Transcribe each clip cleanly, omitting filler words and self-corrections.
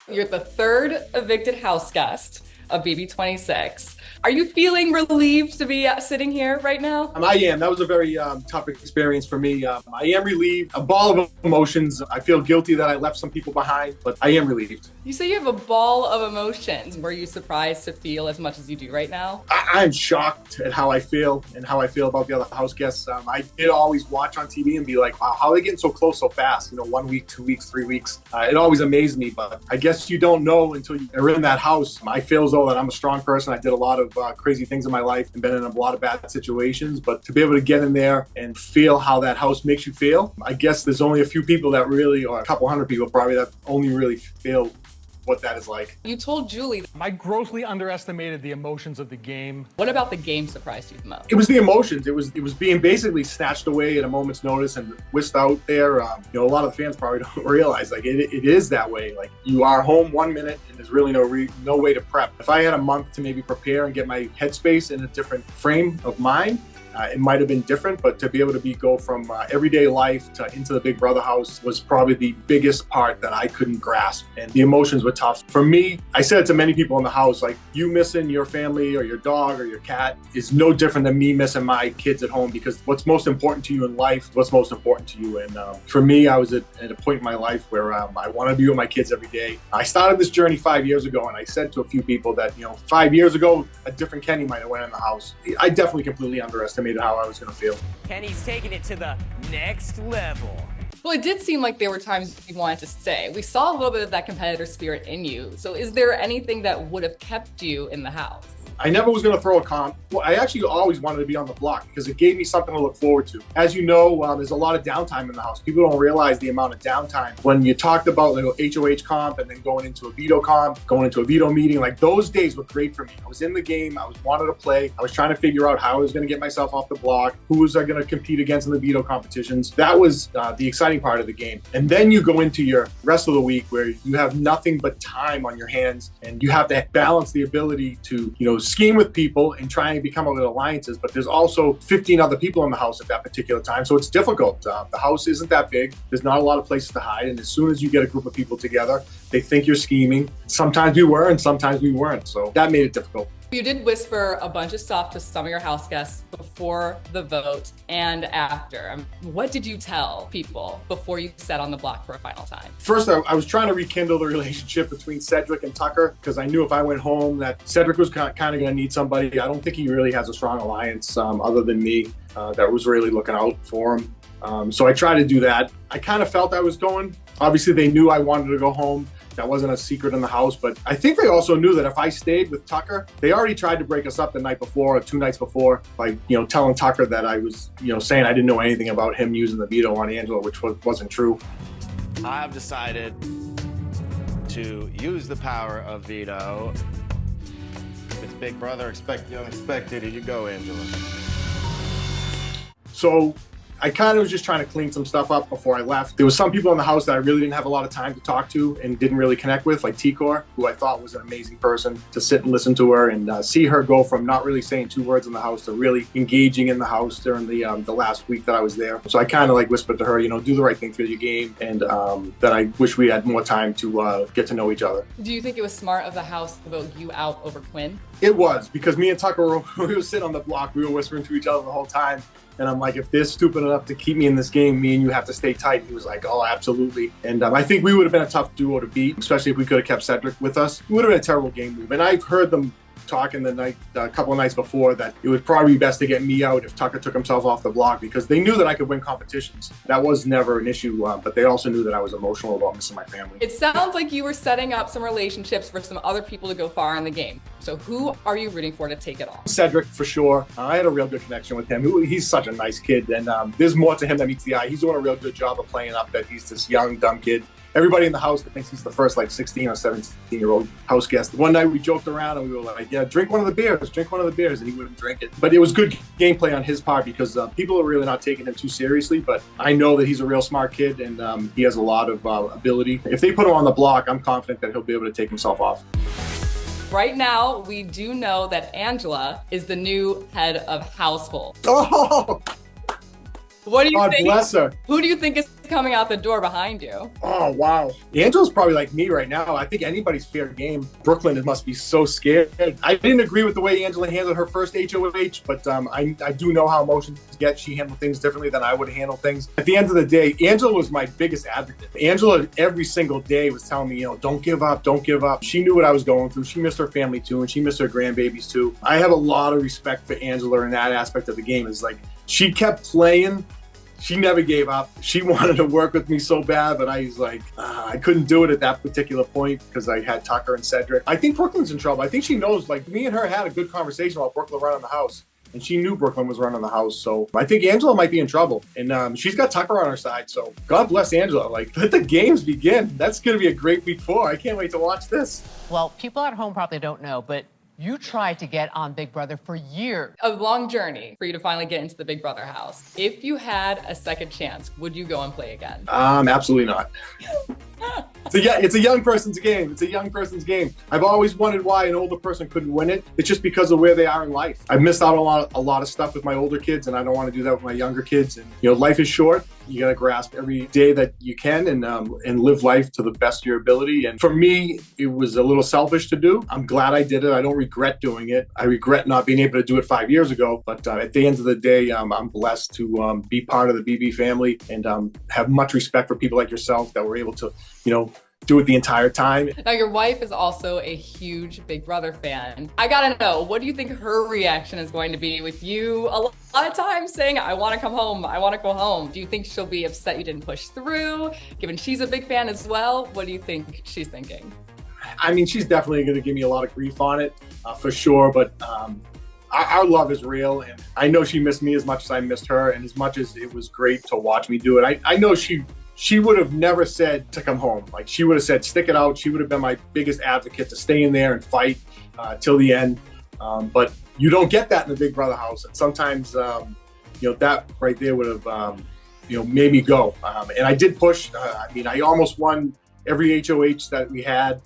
You're the third evicted house guest of BB26. Are you feeling relieved to be sitting here right now? I am. That was a very tough experience for me. I am relieved, a ball of emotions. I feel guilty that I left some people behind, but I am relieved. You say you have a ball of emotions. Were you surprised to feel as much as you do right now? I'm shocked at how I feel and how I feel about the other house guests. I did always watch on TV and be like, wow, how are they getting so close so fast? 1 week, 2 weeks, 3 weeks. It always amazed me, but I guess you don't know until you're in that house. I feel as though that I'm a strong person. I did a lot of crazy things in my life and been in a lot of bad situations, but to be able to get in there and feel how that house makes you feel, I guess there's only a few people that really, or a couple hundred people probably, that only really feel what that is like. You told Julie. I grossly underestimated the emotions of the game. What about the game surprised you the most? It was the emotions. It was being basically snatched away at a moment's notice and whisked out there. A lot of the fans probably don't realize, like, it is that way. Like, you are home 1 minute and there's really no way to prep. If I had a month to maybe prepare and get my headspace in a different frame of mind, it might have been different, but to be able to go from everyday life to into the Big Brother house was probably the biggest part that I couldn't grasp. And the emotions were tough. For me, I said to many people in the house, like, you missing your family or your dog or your cat is no different than me missing my kids at home, because what's most important to you in life is what's most important to you. And for me, I was at a point in my life where I want to be with my kids every day. I started this journey 5 years ago, and I said to a few people that, 5 years ago, a different Kenney might have went in the house. I definitely completely underestimated how I was going to feel. Kenney's taking it to the next level. Well, it did seem like there were times you wanted to stay. We saw a little bit of that competitor spirit in you. So is there anything that would have kept you in the house? I never was going to throw a comp. Well, I actually always wanted to be on the block because it gave me something to look forward to. As you know, there's a lot of downtime in the house. People don't realize the amount of downtime. When you talked about HOH comp and then going into a veto comp, going into a veto meeting, like, those days were great for me. I was in the game. I wanted to play. I was trying to figure out how I was going to get myself off the block. Who was I going to compete against in the veto competitions? That was the exciting part of the game. And then you go into your rest of the week where you have nothing but time on your hands, and you have to balance the ability to, scheme with people and try and become with alliances, but there's also 15 other people in the house at that particular time, so it's difficult. The house isn't that big. There's not a lot of places to hide, and as soon as you get a group of people together, they think you're scheming. Sometimes we were, and sometimes we weren't, so that made it difficult. You did whisper a bunch of stuff to some of your house guests before the vote and after. What did you tell people before you sat on the block for a final time? First, I was trying to rekindle the relationship between Cedric and Tucker, because I knew if I went home that Cedric was kind of going to need somebody. I don't think he really has a strong alliance other than me that was really looking out for him. So I tried to do that. I kind of felt I was going. Obviously, they knew I wanted to go home. That wasn't a secret in the house, but I think they also knew that if I stayed with Tucker, they already tried to break us up the night before or 2 nights before by, telling Tucker that I was, saying I didn't know anything about him using the veto on Angela, which wasn't true. I've decided to use the power of veto. If it's Big Brother, expect the unexpected. Here you go, Angela. So I kind of was just trying to clean some stuff up before I left. There was some people in the house that I really didn't have a lot of time to talk to and didn't really connect with, like Tikor, who I thought was an amazing person to sit and listen to her and see her go from not really saying 2 words in the house to really engaging in the house during the last week that I was there. So I kind of whispered to her, do the right thing for your game, and that I wish we had more time to get to know each other. Do you think it was smart of the house to vote you out over Quinn? It was, because me and Tucker, we were sitting on the block, we were whispering to each other the whole time. And I'm like, if they're stupid enough to keep me in this game, me and you have to stay tight. He was like, oh, absolutely. And I think we would have been a tough duo to beat, especially if we could have kept Cedric with us. It would have been a terrible game move. And I've heard them talking a couple of nights before that it would probably be best to get me out if Tucker took himself off the block, because they knew that I could win competitions. That was never an issue, but they also knew that I was emotional about missing my family. It sounds like you were setting up some relationships for some other people to go far in the game. So who are you rooting for to take it all? Cedric, for sure. I had a real good connection with him. He's such a nice kid, and there's more to him than meets the eye. He's doing a real good job of playing up that he's this young, dumb kid. Everybody in the house thinks he's the first 16 or 17-year-old house guest. One night we joked around and we were like, yeah, drink one of the beers, and he wouldn't drink it. But it was good gameplay on his part, because people are really not taking him too seriously, but I know that he's a real smart kid, and he has a lot of ability. If they put him on the block, I'm confident that he'll be able to take himself off. Right now, we do know that Angela is the new head of household. Oh! What do you God think? bless her. Who do you think is coming out the door behind you? Oh, wow. Angela's probably like me right now. I think anybody's fair game. Brooklyn must be so scared. I didn't agree with the way Angela handled her first HOH, but I do know how emotions get. She handled things differently than I would handle things. At the end of the day, Angela was my biggest advocate. Angela every single day was telling me, don't give up, don't give up. She knew what I was going through. She missed her family too, and she missed her grandbabies too. I have a lot of respect for Angela in that aspect of the game. Is like, she kept playing. She never gave up. She wanted to work with me so bad, but I was like, I couldn't do it at that particular point because I had Tucker and Cedric. I think Brooklyn's in trouble. I think she knows, like, me and her had a good conversation about Brooklyn running the house, and she knew Brooklyn was running the house. So I think Angela might be in trouble, and she's got Tucker on her side. So God bless Angela. Like, let the games begin. That's going to be a great week 4. I can't wait to watch this. Well, people at home probably don't know, but you tried to get on Big Brother for years. A long journey for you to finally get into the Big Brother house. If you had a second chance, would you go and play again? Absolutely not. It's a young person's game. It's a young person's game. I've always wondered why an older person couldn't win it. It's just because of where they are in life. I've missed out on a lot of stuff with my older kids, and I don't want to do that with my younger kids. And life is short. You got to grasp every day that you can and live life to the best of your ability. And for me, it was a little selfish to do. I'm glad I did it. I don't regret doing it. I regret not being able to do it 5 years ago. But at the end of the day, I'm blessed to be part of the BB family and have much respect for people like yourself that were able to, do it the entire time. Now, your wife is also a huge Big Brother fan. I gotta know, what do you think her reaction is going to be with you a lot of times saying, I want to come home, I want to go home? Do you think she'll be upset you didn't push through, given she's a big fan as well? What do you think she's thinking? I mean, she's definitely going to give me a lot of grief on it, for sure. But our love is real. And I know she missed me as much as I missed her. And as much as it was great to watch me do it, I know she would have never said to come home. Like, she would have said, stick it out. She would have been my biggest advocate to stay in there and fight till the end. But you don't get that in the Big Brother house. And sometimes, that right there would have, made me go. And I did push. I almost won every HOH that we had.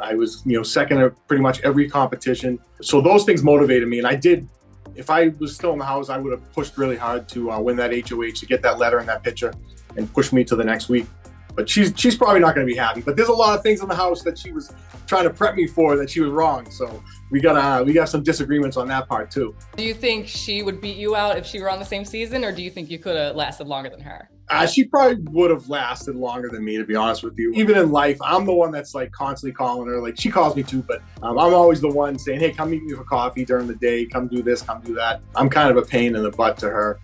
I was, second at pretty much every competition. So those things motivated me. And I did. If I was still in the house, I would have pushed really hard to win that HOH, to get that letter and that picture and push me to the next week. But she's probably not going to be happy. But there's a lot of things in the house that she was trying to prep me for that she was wrong. So we got some disagreements on that part too. Do you think she would beat you out if she were on the same season, or do you think you could have lasted longer than her? She probably would have lasted longer than me, to be honest with you. Even in life, I'm the one that's like constantly calling her. Like, she calls me too, but I'm always the one saying, hey, come meet me for coffee during the day. Come do this, come do that. I'm kind of a pain in the butt to her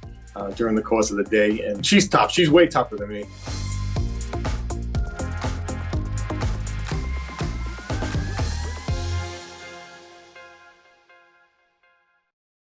during the course of the day. And she's tough. She's way tougher than me.